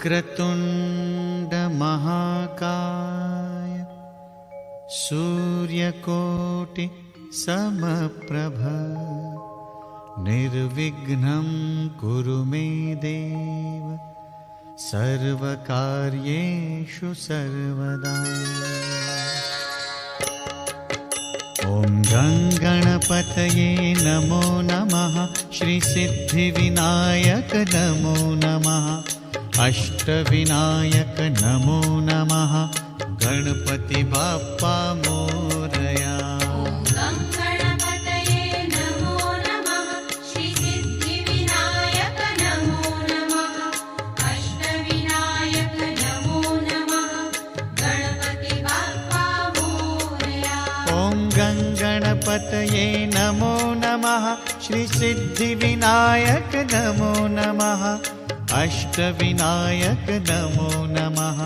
वक्रतुण्ड महाकाय सूर्यकोटि समप्रभ निर्विघ्नं कुरु मे देव सर्वकार्येषु सर्वदा। ॐ गणपतये नमो नमः। श्री सिद्धिविनायक नमो नमः। अष्टविनायक नमो नमः। गणपति बाप्पा मोरया। गणपतये नमो नमः। श्री सिद्धिविनायक नमो नमः। अष्टविनायक नमो नमः।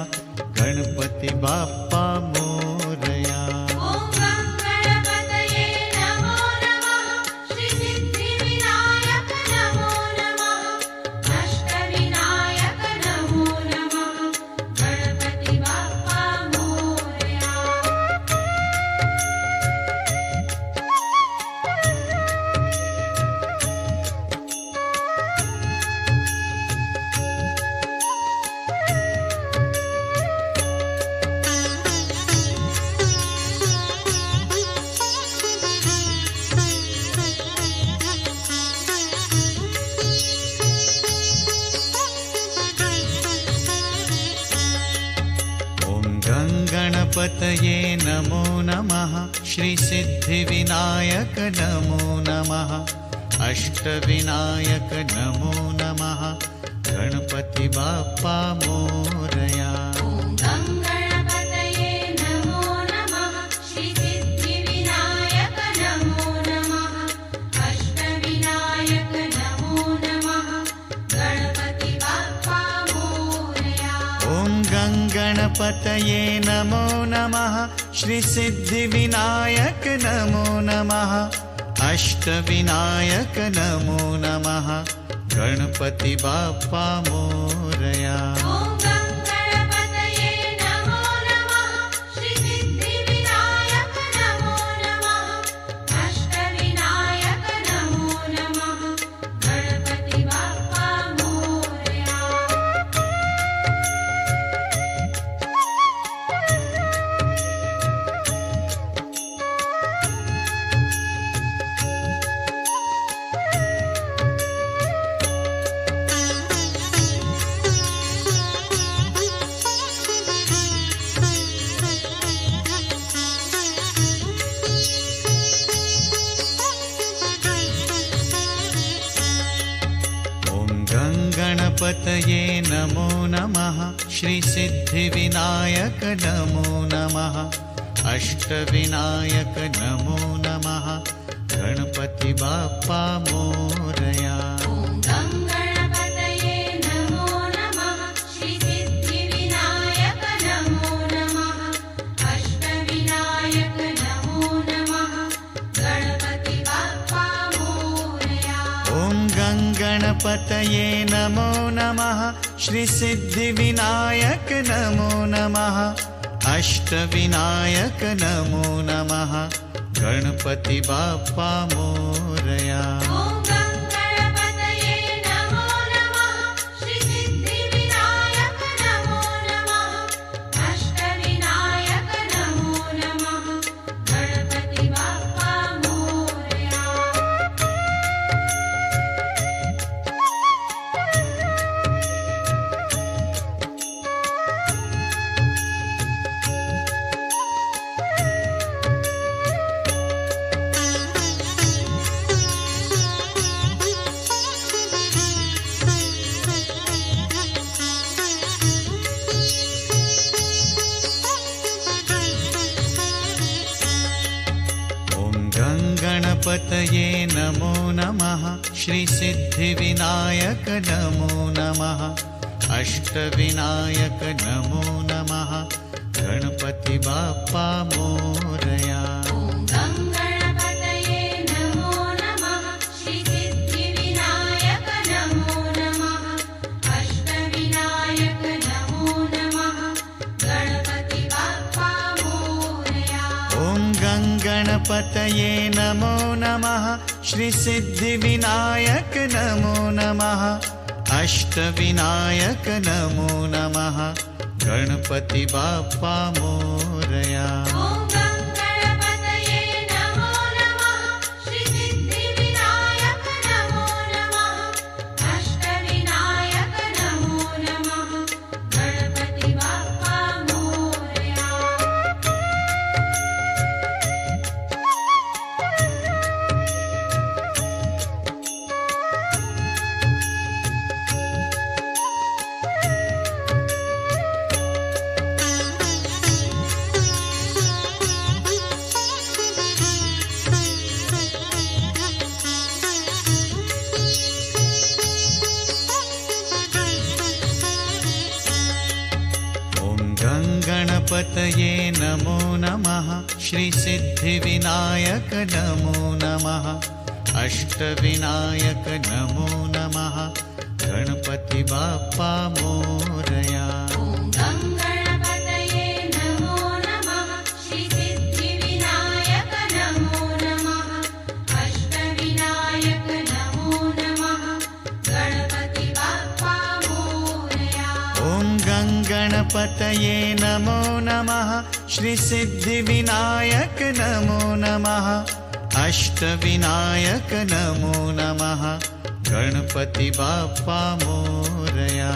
गणपति बाप्पा मोरया। गणपतये नमो नमः। श्री सिद्धिविनायक नमो नमः। अष्टविनायक नमो नमः। गणपति बाप्पा मोरया। गणपतये नमो नमः। श्री सिद्धिविनायक नमो नमः। अष्टविनायक नमो नमः। गणपति बाप्पा मोरया। गणपतये नमो नमः। श्री सिद्धिविनायक नमो नमः। अष्टविनायक नमो नमः। गणपति बाप्पा मोरया। गणपतये नमो नमः। श्री सिद्धिविनायक नमो नमः। अष्टविनायक नमो नमः। गणपति बाप्पा मोरया। गणपतये नमो नमः। श्री सिद्धिविनायक नमो नमः। अष्टविनायक नमो नमः। गणपति बाप्पा मोरया। श्री सिद्धिविनायक नमो नमः। अष्टविनायक गणपतये नमो नमः श्रीसिद्धिविनायक नमो नमः अष्टविनायक नमो नमः गणपति बाप्पा मोरया। गणपतये नमो नमः श्रीसिद्धिविनायक नमो नमः अष्टविनायक नमो नमः गणपति बाप्पा मोरया। गणपतये नमो नमः श्रीसिद्धिविनायक नमो नमः अष्टविनायक नमो नमः गणपति बाप्पा मोरया।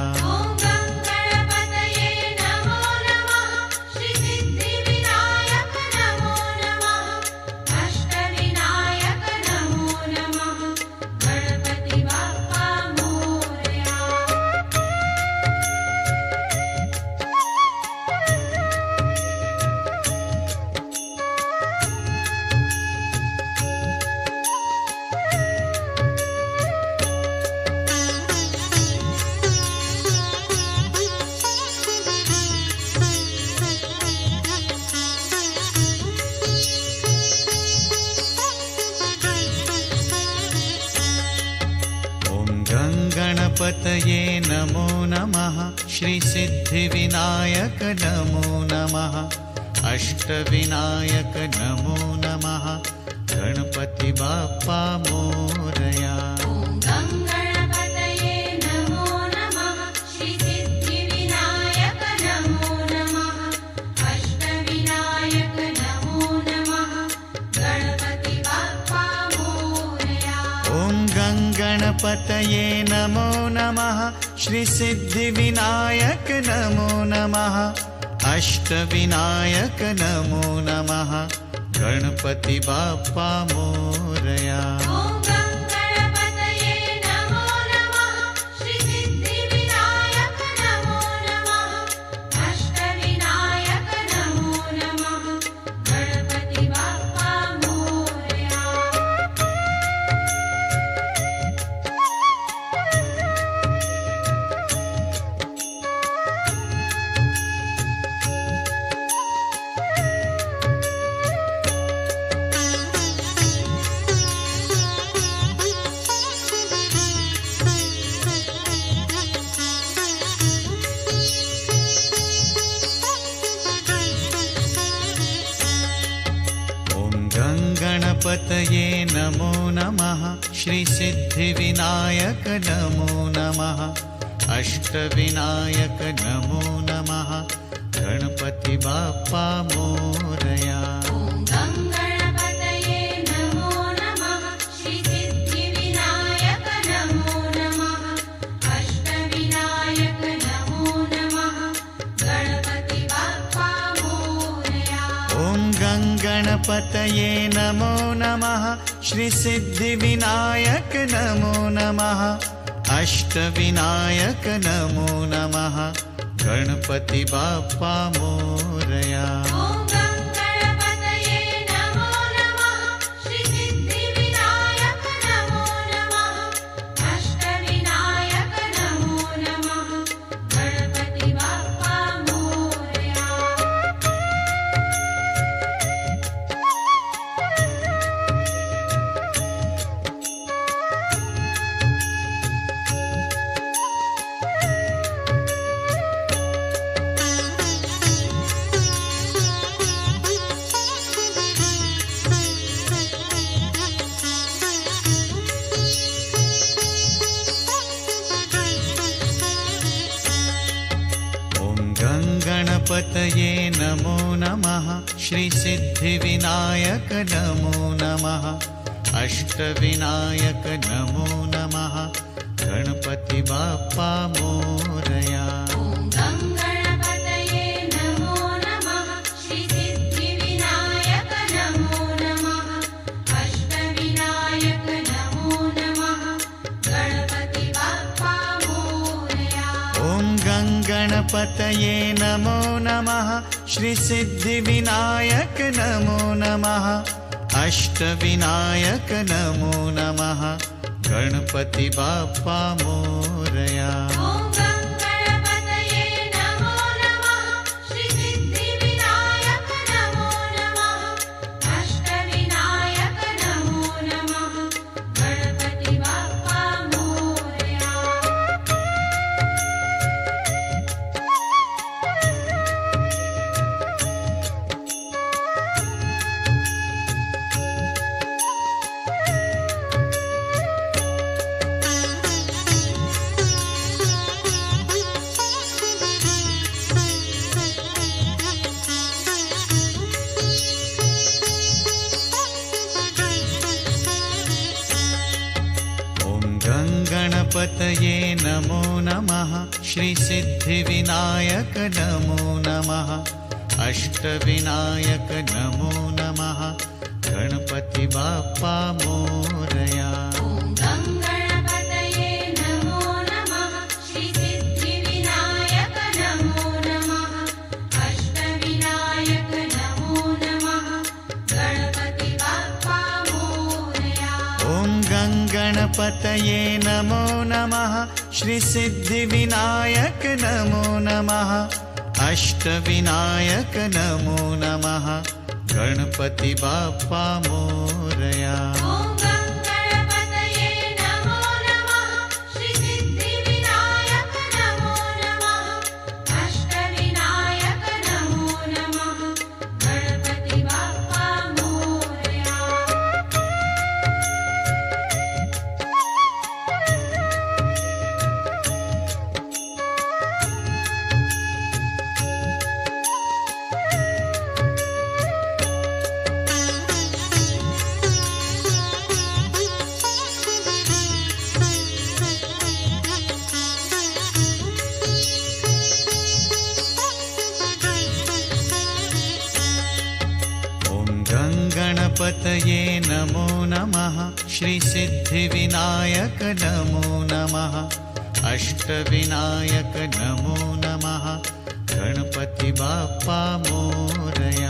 गणपतये नमो नमः श्रीसिद्धिविनायक नमो नमः अष्टविनायक नमो नमः गणपति बाप्पा मोरया। गणपतये नमो नमः श्रीसिद्धिविनायक नमो नमः अष्टविनायक नमो नमः गणपति बाप्पा मोरया। गणपतये नमो नमः श्रीसिद्धिविनायक नमो नमः अष्टविनायक नमो नमः गणपति बाप्पा मोरया। गणपतये नमो नमः श्रीसिद्धिविनायक नमो नमः अष्टविनायक नमो नमः गणपति बाप्पा मोरया। गणपतये नमो नमः श्रीसिद्धिविनायक नमो नमः अष्टविनायक नमो नमः गणपति बाप्पा मोरया। गणपतये नमो नमः श्रीसिद्धिविनायक नमो नमः अष्टविनायक नमो नमः गणपति बाप्पा मोरया। गणपतये नमो नमः श्रीसिद्धिविनायक नमो नमः अष्टविनायक नमो नमः गणपति बाप्पा मोरया। गणपतये नमो नमः श्रीसिद्धिविनायक नमो नमः अष्टविनायक नमो नमः गणपति बाप्पा मोरया। गणपतये नमो नमः श्रीसिद्धिविनायक नमो नमः अष्टविनायक नमो नमः गणपति बाप्पा मोरया।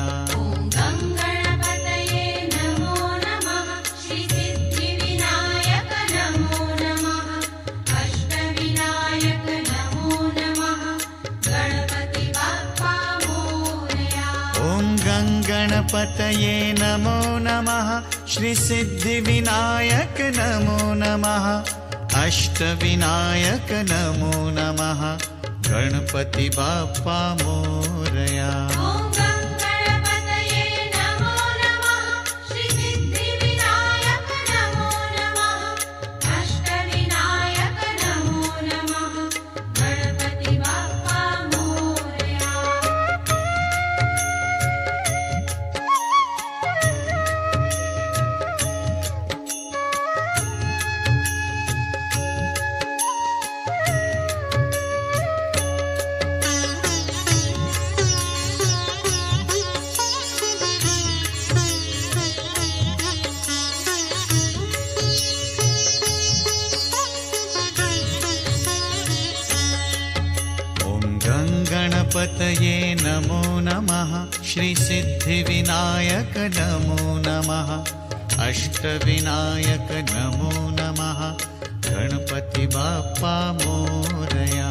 गणपतये नमो नमः श्रीसिद्धिविनायक नमो नमः अष्टविनायक नमो नमः गणपति बाप्पा मोरया। गणपतये नमो नमः श्रीसिद्धिविनायक नमो नमः अष्टविनायक नमो नमः गणपति बाप्पा मोरया।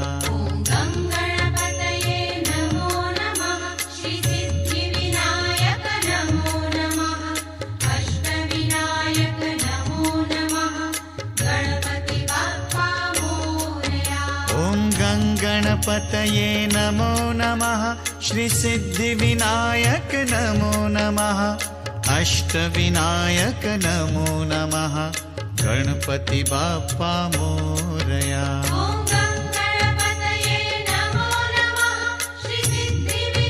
गणपतये नमो नमः श्रीसिद्धिविनायक नमो नमः अष्टविनायक नमो नमः गणपति बाप्पा मोरया। गणपतये नमो नमः श्रीसिद्धिविनायक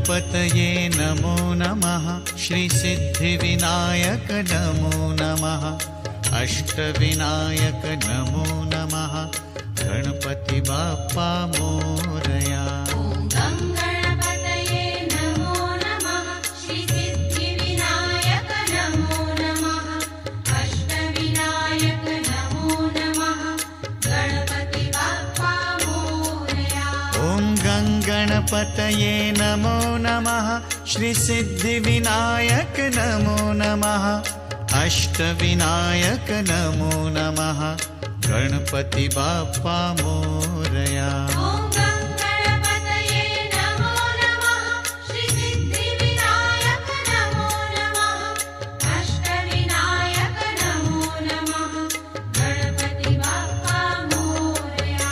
गणपतये नमो नमः श्रीसिद्धिविनायक नमो नमः अष्टविनायक नमो नमः गणपति बाप्पा मोरया। ॐ गङ्गणपतये नमो नमः श्रीसिद्धिविनायक नमो नमः अष्टविनायक नमो नमः गणपति बाप्पा मोरया। ॐ गङ्गणपतये नमो नमः श्रीसिद्धिविनायक नमो नमः अष्टविनायक नमो नमः गणपति बाप्पा मोरया। ॐ गङ्गणपतये नमो नमः श्रीसिद्धिविनायक नमो नमः अष्टविनायक नमो नमः गणपति बाप्पा मोरया।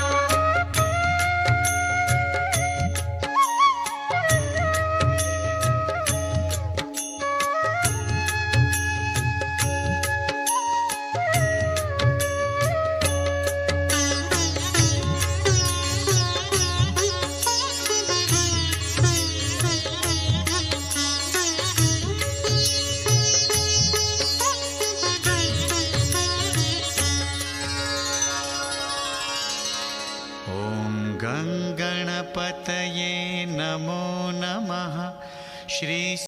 ॐ गङ्गणपतये नमो नमः श्री